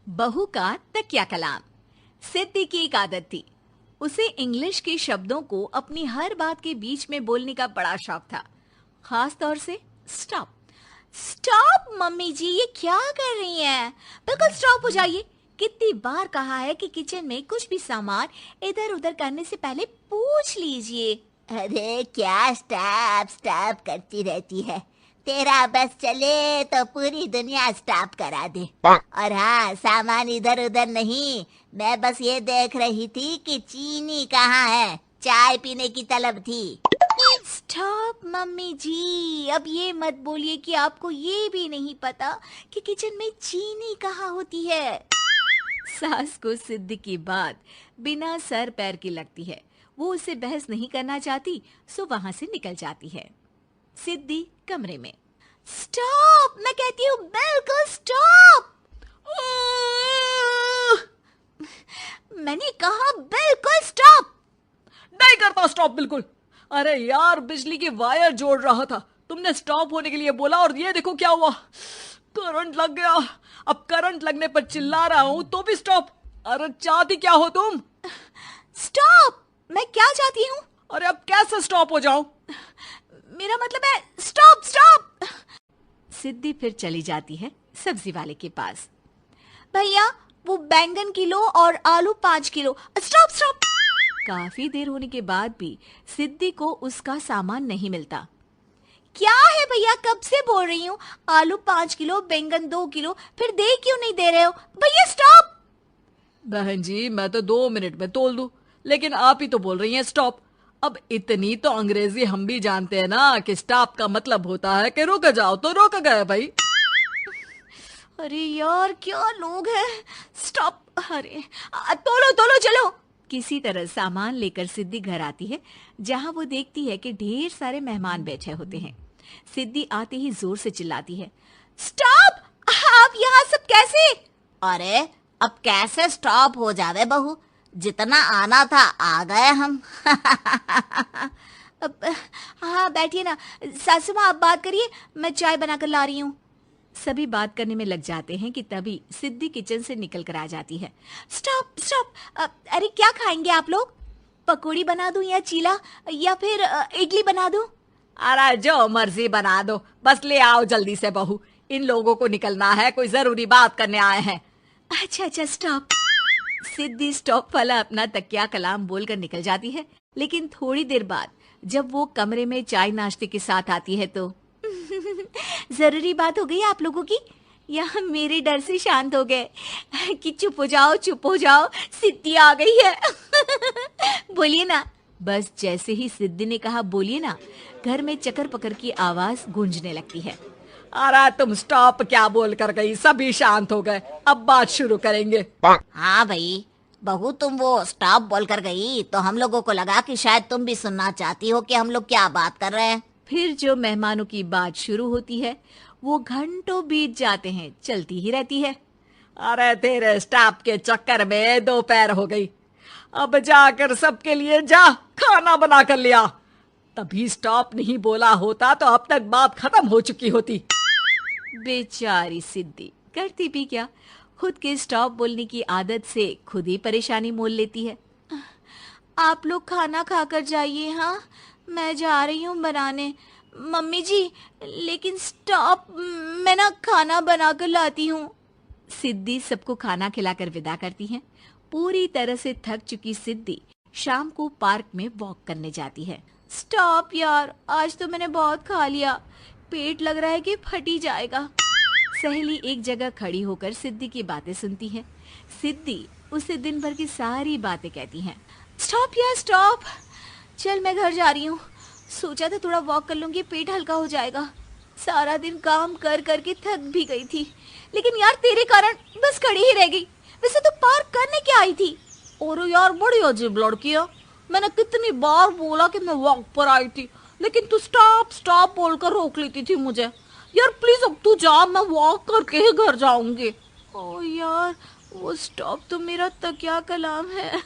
बहू का तकिया कलाम। सिद्धि की एक आदत थी। उसे इंग्लिश के शब्दों को अपनी हर बात के बीच में बोलने का बड़ा शौक था, खास तौर से स्टॉप। स्टॉप मम्मी जी, ये क्या कर रही हैं? बिल्कुल स्टॉप हो जाइए। कितनी बार कहा है कि किचन में कुछ भी सामान इधर उधर करने से पहले पूछ लीजिए। अरे क्या स्टॉप स्टॉप करती रहती है। तेरा बस चले तो पूरी दुनिया स्टॉप करा दे। और हाँ, सामान इधर उधर नहीं, मैं बस ये देख रही थी कि चीनी कहाँ है। चाय पीने की तलब थी। स्टॉप मम्मी जी, अब ये मत बोलिए कि आपको ये भी नहीं पता कि किचन में चीनी कहाँ होती है। सास को सिद्धि की बात बिना सर पैर की लगती है। वो उससे बहस नहीं करना चाहती, सो वहां से निकल जाती है। सिद्धि कमरे में। स्टॉप, मैं कहती हूँ बिल्कुल स्टॉप। मैंने कहा बिल्कुल स्टॉप। नहीं करता स्टॉप बिल्कुल। अरे यार, बिजली की वायर जोड़ रहा था, तुमने स्टॉप होने के लिए बोला और ये देखो क्या हुआ, करंट लग गया। अब करंट लगने पर चिल्ला रहा हूं तो भी स्टॉप। अरे चाहती क्या हो तुम? स्टॉप, मैं क्या चाहती हूँ? अरे अब कैसे स्टॉप हो जाऊं? मेरा मतलब है स्टॉप स्टॉप। सिद्धि फिर चली जाती है सब्जी वाले के पास। भैया, वो बैंगन किलो और आलू 5 किलो। Stop stop. काफी देर होने के बाद भी सिद्धि को उसका सामान नहीं मिलता। क्या है भैया, कब से बोल रही हूँ आलू 5 किलो, बैंगन 2 किलो, फिर दे क्यों नहीं दे रहे हो? भैया स्टॉप। बहन जी, मैं तो 2 मिनट में तोल दूं, लेकिन आप ही तो बोल रही हैं स्टॉप। अब इतनी तो अंग्रेजी हम भी जानते हैं ना कि स्टॉप का मतलब होता है कि रुक जाओ, तो रुक गए भाई। अरे यार, क्या लोग हैं। स्टॉप। अरे तोलो तोलो चलो। किसी तरह सामान लेकर सिद्धि घर आती है, जहां वो देखती है कि ढेर सारे मेहमान बैठे होते हैं। सिद्धि आते ही जोर से चिल्लाती है, स्टॉप! आप यहाँ सब कैसे? अरे अब कैसे स्टॉप हो जावे बहू, जितना आना था आ गए हम। हाँ बैठिए ना। सासू माँ, आप बात करिए, मैं चाय बनाकर ला रही हूँ। सभी बात करने में लग जाते हैं कि तभी सिद्धि किचन से निकल कर आ जाती है। Stop stop. अरे क्या खाएंगे आप लोग? पकौड़ी बना दूं या चीला, या फिर इडली बना दूं? अरे जो मर्जी बना दो, बस ले आओ जल्दी से बहू, इन लोगों को निकलना है, कोई जरूरी बात करने आए हैं। अच्छा अच्छा स्टॉप। सिद्धि स्टॉप वाला अपना तकिया कलाम बोलकर निकल जाती है, लेकिन थोड़ी देर बाद जब वो कमरे में चाय नाश्ते के साथ आती है तो जरूरी बात हो गई आप लोगों की, या मेरे डर से शांत हो गए कि चुप हो जाओ, सिद्धि आ गई है। बोलिए ना। बस जैसे ही सिद्धि ने कहा बोलिए ना, घर में चकर पकर की आवाज गूंजने लगती है। अरे तुम स्टॉप क्या बोल कर गई, सभी शांत हो गए, अब बात शुरू करेंगे। हाँ भाई, बहू तुम वो स्टॉप बोल कर गई तो हम लोगों को लगा कि शायद तुम भी सुनना चाहती हो कि हम लोग क्या बात कर रहे हैं। फिर जो मेहमानों की बात शुरू होती है वो घंटों बीत जाते हैं, चलती ही रहती है। अरे तेरे स्टॉप के चक्कर में दोपहर हो गई, अब जाकर सबके लिए जा खाना बना कर लिया। तभी स्टॉप नहीं बोला होता तो अब तक बात खत्म हो चुकी होती। बेचारी सिद्धि करती भी क्या, खुद के स्टॉप बोलने की आदत से खुद ही परेशानी मोल लेती है। आप लोग खाना खाकर जाइए, हाँ मैं जा रही हूँ बनाने। मम्मी जी, लेकिन स्टॉप, मैं ना खाना बनाकर लाती हूँ। सिद्धि सबको खाना खिलाकर विदा करती है। पूरी तरह से थक चुकी सिद्धि शाम को पार्क में वॉक करने जाती है। स्टॉप यार, आज तो मैंने बहुत खा लिया, पेट लग रहा है कि फट ही जाएगा। सहेली एक जगह खड़ी होकर सिद्धि की बातें सुनती है। सिद्धि उसे दिन भर की सारी बातें कहती हैं। स्टॉप यार स्टॉप, चल मैं घर जा रही हूँ। सोचा था थोड़ा वॉक कर लूंगी, पेट हल्का हो जाएगा। सारा दिन काम कर कर के थक भी गई थी, लेकिन यार तेरे कारण बस खड़ी ही रह गई। वैसे तो पार्क करने क्या आई थी? और यार बड़ी अजीब लड़की है, मैंने कितनी बार बोला कि मैं वॉक पर आई थी, लेकिन तू स्टॉप स्टॉप बोलकर रोक लेती थी मुझे। यार प्लीज अब तू जा, मैं वॉक करके ही घर जाऊंगी। ओ यार, वो स्टॉप तो मेरा तकिया कलाम है।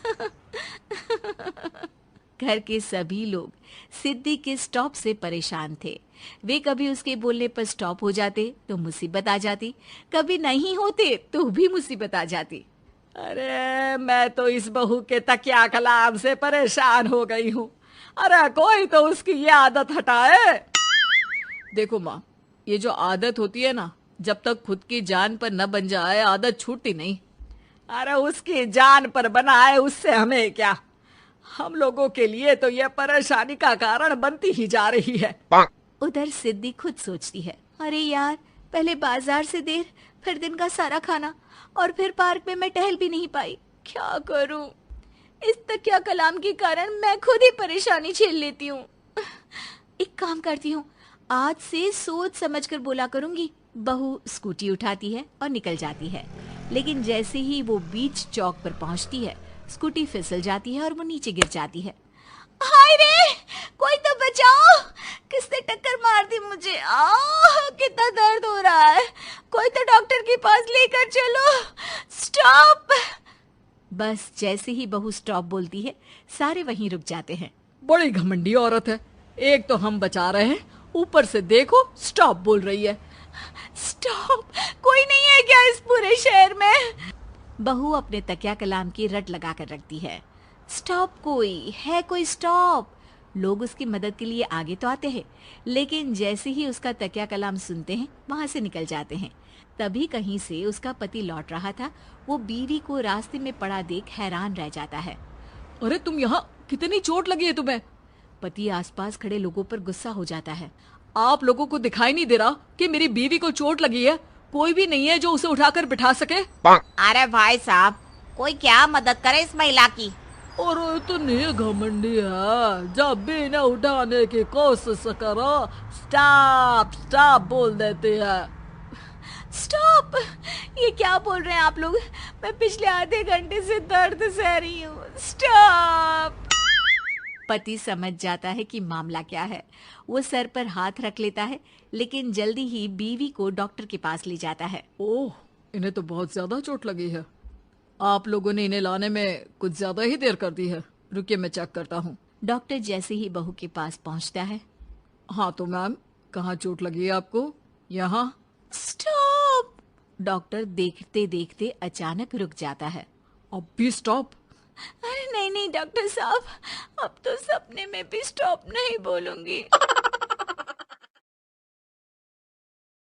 घर के सभी लोग सिद्धि के स्टॉप से परेशान थे। वे कभी उसके बोलने पर स्टॉप हो जाते तो मुसीबत आ जाती, कभी नहीं होते तो भी मुसीबत आ जाती। अरे मैं तो इस बहू के तकिया कलाम से परेशान हो गई हूँ। अरे कोई तो उसकी ये आदत हटाए। देखो माँ, ये जो आदत होती है ना, जब तक खुद की जान पर न बन जाए आदत छूटती नहीं। अरे उसकी जान पर बनाए उससे हमें क्या, हम लोगों के लिए तो ये परेशानी का कारण बनती ही जा रही है। उधर सिद्धि खुद सोचती है, अरे यार, पहले बाजार से देर, फिर दिन का सारा खाना, और फिर पार्क में मैं टहल भी नहीं पाई। क्या करूं? इस तकिया कलाम के कारण मैं खुद ही परेशानी झेल लेती हूँ। एक काम करती हूँ, आज से सोच समझ कर बोला करूंगी। बहू स्कूटी उठाती है और निकल जाती है, लेकिन जैसे ही वो बीच चौक पर पहुंचती है, स्कूटी फिसल जाती है और वो नीचे गिर जाती है। हाय रे, कोई तो बचाओ, किसने टक्कर मार दी मुझे? कितना दर्द हो रहा है, कोई तो डॉक्टर के पास लेकर चलो। स्टॉप। बस जैसे ही बहू स्टॉप बोलती है, सारे वहीं रुक जाते हैं। बड़ी घमंडी औरत है, एक तो हम बचा रहे हैं, ऊपर से देखो स्टॉप बोल रही है। स्टॉप? कोई नहीं है क्या इस पूरे शहर में? बहू अपने तकिया कलाम की रट लगा कर रखती है। स्टॉप, कोई है? कोई स्टॉप? लोग उसकी मदद के लिए आगे तो आते हैं, लेकिन जैसे ही उसका तकिया कलाम सुनते हैं, वहां से निकल जाते हैं। तभी कहीं से उसका पति लौट रहा था। वो बीवी को रास्ते में पड़ा देख हैरान रह जाता है। अरे तुम यहाँ, कितनी चोट लगी है तुम्हें? पति आसपास खड़े लोगों पर गुस्सा हो जाता है। आप लोगों को दिखाई नहीं दे रहा कि मेरी बीवी को चोट लगी है? कोई भी नहीं है जो उसे उठाकर बिठा सके? अरे भाई साहब, कोई क्या मदद करे इस महिला की? और इतनी घमंडी है, जब भी इन्हें उठाने की कोशिश करो स्टॉप स्टॉप बोल देती है। स्टॉप? ये क्या बोल रहे हैं आप लोग? मैं पिछले आधे घंटे से दर्द सह रही हूँ। स्टॉप। पति समझ जाता है कि मामला क्या है। वो सर पर हाथ रख लेता है, लेकिन जल्दी ही बीवी को डॉक्टर के पास ले जाता है। ओह, इन्हें तो बहुत ज्यादा चोट लगी है। आप लोगों ने इन्हें लाने में कुछ ज्यादा ही देर कर दी है। रुकिए, मैं चेक करता हूँ। डॉक्टर जैसे ही बहू के पास पहुँचता है। हाँ तो मैम, कहाँ चोट लगी है आपको? यहाँ। स्टॉप। डॉक्टर देखते देखते अचानक रुक जाता है। अब भी स्टॉप? अरे नहीं नहीं डॉक्टर साहब, अब तो सपने में भी स्टॉप नहीं बोलूंगी।